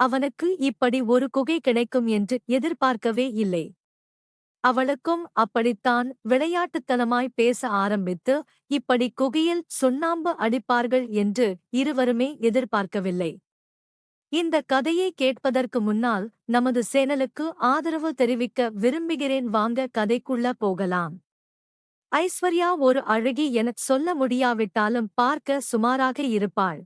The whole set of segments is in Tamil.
அவனுக்கு இப்படி ஒரு குகை கிடைக்கும் என்று எதிர்பார்க்கவே இல்லை. அவளுக்கும் அப்படித்தான் விளையாட்டுத்தனமாய் பேச ஆரம்பித்து, இப்படி குகையில் சுண்ணாம்பு அடிப்பார்கள் என்று இருவருமே எதிர்பார்க்கவில்லை. இந்த கதையை கேட்பதற்கு முன்னால் நமது சேனலுக்கு ஆதரவு தெரிவிக்க விரும்புகிறேன். வாங்க கதைக்குள்ள போகலாம். ஐஸ்வர்யா ஒரு அழகி எனச் சொல்ல முடியாவிட்டாலும் பார்க்க சுமாராக இருப்பாள்.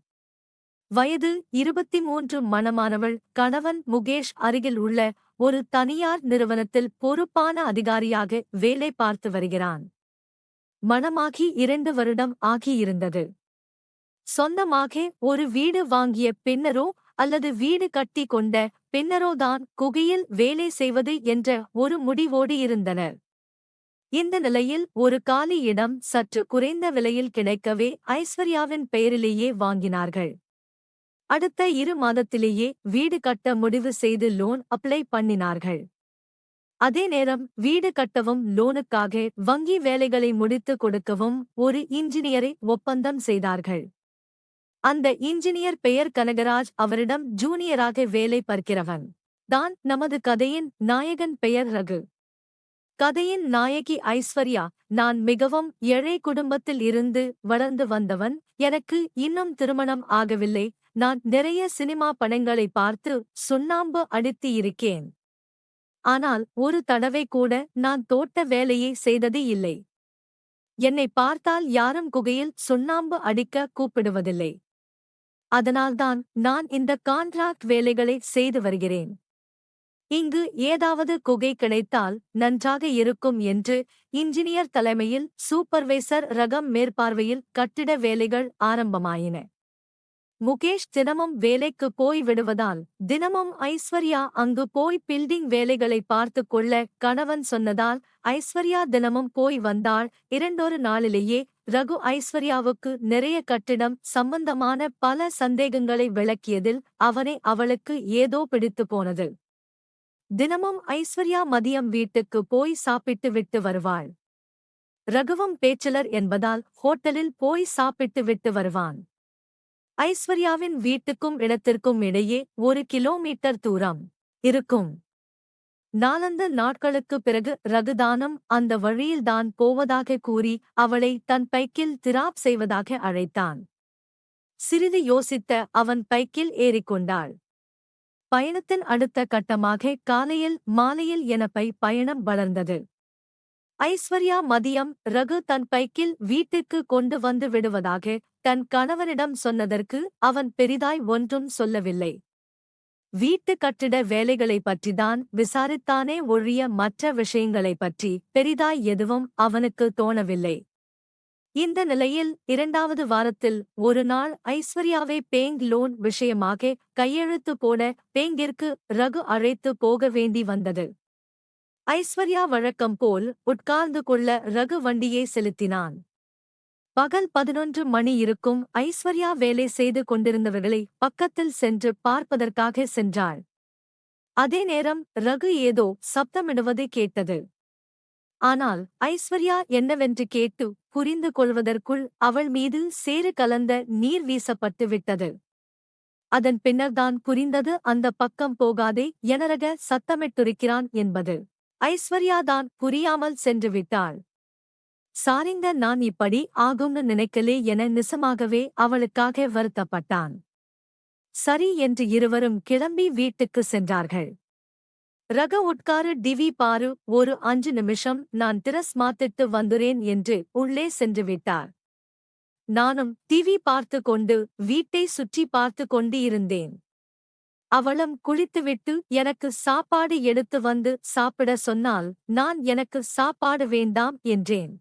வயது 23, மணமானவள். கணவன் முகேஷ் அருகில் உள்ள ஒரு தனியார் நிறுவனத்தில் பொறுப்பான அதிகாரியாக வேலை பார்த்து வருகிறான். மணமாகி 2 வருடம் ஆகியிருந்தது. சொந்தமாக ஒரு வீடு வாங்கிய பின்னரோ அல்லது வீடு கட்டி கொண்ட பின்னரோதான் குகையில் வேலை செய்வது என்ற ஒரு முடிவோடு இருந்தனர். இந்த நிலையில் ஒரு காலி இடம் சற்று குறைந்த விலையில் கிடைக்கவே ஐஸ்வர்யாவின் பெயரிலேயே வாங்கினார்கள். அடுத்த 2 மாதத்திலேயே வீடு கட்ட முடிவு செய்து லோன் அப்ளை பண்ணினார்கள். அதே நேரம் வீடு கட்டவும் லோனுக்காக வங்கி வேலைகளை முடித்து கொடுக்கவும் ஒரு இன்ஜினியரை ஒப்பந்தம் செய்தார்கள். அந்த இன்ஜினியர் பெயர் கனகராஜ். அவரிடம் ஜூனியராக வேலை பார்க்கிறவன் தான் நமது கதையின் நாயகன். பெயர் ரகு. கதையின் நாயகி ஐஸ்வர்யா. நான் மிகவும் ஏழை குடும்பத்தில் இருந்து வளர்ந்து வந்தவன். எனக்கு இன்னும் திருமணம் ஆகவில்லை. நான் நிறைய சினிமா படங்களை பார்த்து சுண்ணாம்பு அடித்து இருக்கேன். ஆனால் ஒரு தடவை கூட நான் தோட்ட வேலையை செய்தது இல்லை. என்னை பார்த்தால் யாரும் குகையில் சுண்ணாம்பு அடிக்க கூப்பிடுவதில்லை. அதனால்தான் நான் இந்த கான்ட்ராக்ட் வேலைகளை செய்து வருகிறேன். இங்கு ஏதாவது குகை கிடைத்தால் நன்றாக இருக்கும் என்று இன்ஜினியர் தலைமையில் சூப்பர்வைசர் ரகம் மேற்பார்வையில் கட்டிட வேலைகள் ஆரம்பமாயின. முகேஷ் தினமும் வேலைக்கு போய் விடுவதால் தினமும் ஐஸ்வர்யா அங்கு போய் பில்டிங் வேலைகளை பார்த்து கொள்ள கணவன் சொன்னதால் ஐஸ்வர்யா தினமும் போய் வந்தாள். 2 நாளிலேயே ரகு ஐஸ்வர்யாவுக்கு நிறைய கட்டிடம் சம்பந்தமான பல சந்தேகங்களை விளக்கியதில் அவளுக்கு ஏதோ பிடித்து போனது. தினமும் ஐஸ்வர்யா மதியம் வீட்டுக்கு போய் சாப்பிட்டு விட்டு வருவாள். ரகுவும் பேச்சலர் என்பதால் ஹோட்டலில் போய் சாப்பிட்டு விட்டு வருவான். ஐஸ்வர்யாவின் வீட்டுக்கும் இடத்திற்கும் இடையே 1 கிலோமீட்டர் தூரம் இருக்கும். 4 நாட்களுக்குப் பிறகு ரகுதானம் அந்த வழியில்தான் போவதாக கூறி அவளை தன் பைக்கில் திராப் செய்வதாக அழைத்தான். சிறிது யோசித்த அவன் பைக்கில் ஏறிக்கொண்டாள். பயணத்தின் அடுத்த கட்டமாக காலையில் மாலையில் என பயணம் வளர்ந்தது. ஐஸ்வர்யா மதியம் ரகு தன் பைக்கில் வீட்டுக்கு கொண்டு வந்து விடுவதாக தன் கணவனிடம் சொன்னதற்கு அவன் பெரிதாய் ஒன்றும் சொல்லவில்லை. வீட்டு கட்டிட வேலைகளை பற்றிதான் விசாரித்தானே ஒழிய மற்ற விஷயங்களைப் பற்றி பெரிதாய் எதுவும் அவனுக்கு தோணவில்லை. இந்த நிலையில் 2வது வாரத்தில் ஒரு நாள் ஐஸ்வர்யாவை பேங்க் லோன் விஷயமாக கையெழுத்து போட பேங்கிற்கு ரகு அழைத்து போக வேண்டி வந்தது. ஐஸ்வர்யா வழக்கம் போல் உட்கார்ந்து கொள்ள ரகு வண்டியை செலுத்தினான். பகல் 11 மணி இருக்கும். ஐஸ்வர்யா வேலை செய்து கொண்டிருந்தவர்களை பக்கத்தில் சென்று பார்ப்பதற்காக சென்றாள். அதே நேரம் ரகு ஏதோ சப்தமிடுவது கேட்டது. ஆனால் ஐஸ்வர்யா என்னவென்று கேட்டு புரிந்து கொள்வதற்குள் அவள் மீது சேறு கலந்த நீர் வீசப்பட்டு விட்டது. அதன் பின்னர்தான் புரிந்தது அந்த பக்கம் போகாதே என ரக சத்தமிட்டிருக்கிறான் என்பது. ஐஸ்வர்யாதான் புரியாமல் சென்று விட்டாள். சாரிங்க, நான் இப்படி ஆகும்னு நினைக்கலே என நிசமாகவே அவளுக்காக வருத்தப்பட்டான். சரி என்று இருவரும் கிளம்பி வீட்டுக்கு சென்றார்கள். ரக உட்காரு டிவி பாரு, ஒரு 5 நிமிஷம் நான் திரஸ் மாத்திட்டு வந்துறேன் என்று உள்ளே சென்று விட்டார். நானும் டிவி பார்த்து கொண்டு வீட்டை சுற்றி பார்த்து கொண்டு இருந்தேன். அவளும் குளித்துவிட்டு எனக்கு சாப்பாடு எடுத்து வந்து சாப்பிட சொன்னால் நான் எனக்கு சாப்பாடு வேண்டாம் என்றேன்.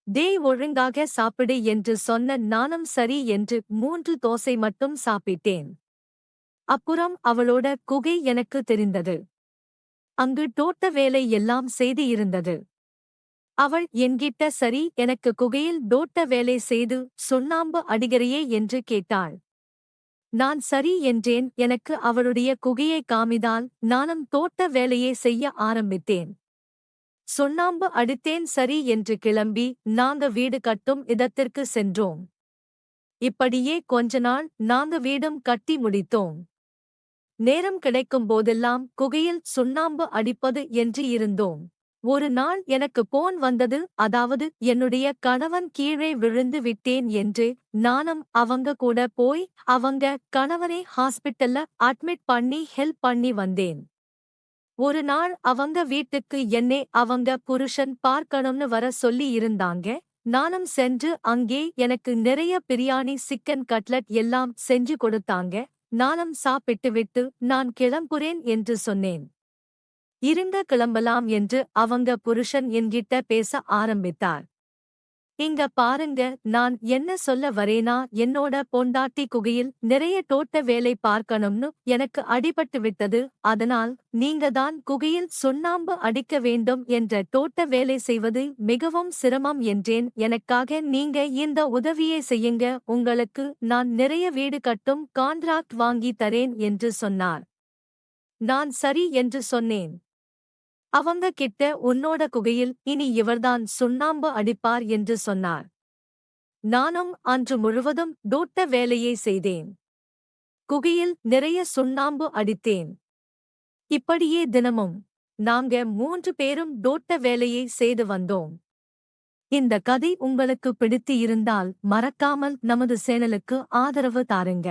டேய், ஒழுங்காக சாப்பிடு என்று சொன்ன நானும் சரி என்று 3 தோசை மட்டும் சாப்பிட்டேன். அப்புறம் அவளோட குகை எனக்கு தெரிந்தது. அங்கு தோட்ட வேலை எல்லாம் செய்து இருந்தது. அவள் என்கிட்ட சரி எனக்கு குகையில் தோட்ட வேலை செய்து சுண்ணாம்பு அடிகிறையே என்று கேட்டாள். நான் சரி என்றேன். எனக்கு அவளுடைய குகையை காமிதால் நானும் தோட்ட வேலையை செய்ய ஆரம்பித்தேன். சுண்ணாம்பு அடித்தேன். சரி என்று கிளம்பி நாங்க வீடு கட்டும் இடத்திற்கு சென்றோம். இப்படியே கொஞ்ச நாள் நாங்க வீடும் கட்டி முடித்தோம். நேரம் கிடைக்கும் போதெல்லாம் குகையில் சுண்ணாம்பு அடிப்பது என்று இருந்தோம். ஒரு நாள் எனக்கு போன் வந்தது, அதாவது என்னுடைய கணவன் கீழே விழுந்து விட்டேன் என்று. நானும் அவங்க கூட போய் அவங்க கணவனை ஹாஸ்பிட்டல்ல அட்மிட் பண்ணி ஹெல்ப் பண்ணி வந்தேன். ஒரு நாள் அவங்க வீட்டுக்கு என்னை அவங்க புருஷன் பார்க்கணும்னு வர சொல்லி இருந்தாங்க. நானும் சென்று அங்கே எனக்கு நிறைய பிரியாணி, சிக்கன் கட்லட் எல்லாம் செஞ்சு கொடுத்தாங்க. நானும் சாப்பிட்டுவிட்டு நான் கிளம்புறேன் என்று சொன்னேன். இருங்க கிளம்பலாம் என்று அவங்க புருஷன் என்கிட்ட பேச ஆரம்பித்தார். இங்க பாருங்க, நான் என்ன சொல்ல வரேனா, என்னோட பொண்டாட்டி குகையில் நிறைய தோட்ட வேலை பார்க்கணும்னு எனக்கு அடிபட்டு விட்டது. அதனால் நீங்க தான் குகையில் சுண்ணாம்பு அடிக்க வேண்டும் என்ற தோட்ட வேலை செய்வது மிகவும் சிரமம் என்றேன். எனக்காக நீங்க இந்த உதவியை செய்யுங்க, உங்களுக்கு நான் நிறைய வீடு கட்டும் கான்ட்ராக்ட் வாங்கி தரேன் என்று சொன்னார். நான் சரி என்று சொன்னேன். அவங்க கிட்ட உன்னோட குகையில் இனி இவர்தான் சுண்ணாம்பு அடிப்பார் என்று சொன்னார். நானும் அன்று முழுவதும் தோட்ட வேலையை செய்தேன். குகையில் நிறைய சுண்ணாம்பு அடித்தேன். இப்படியே தினமும் நாங்க 3 பேரும் தோட்ட வேலையை செய்து வந்தோம். இந்த கதை உங்களுக்கு பிடித்து இருந்தால் மறக்காமல் நமது சேனலுக்கு ஆதரவு தாருங்க.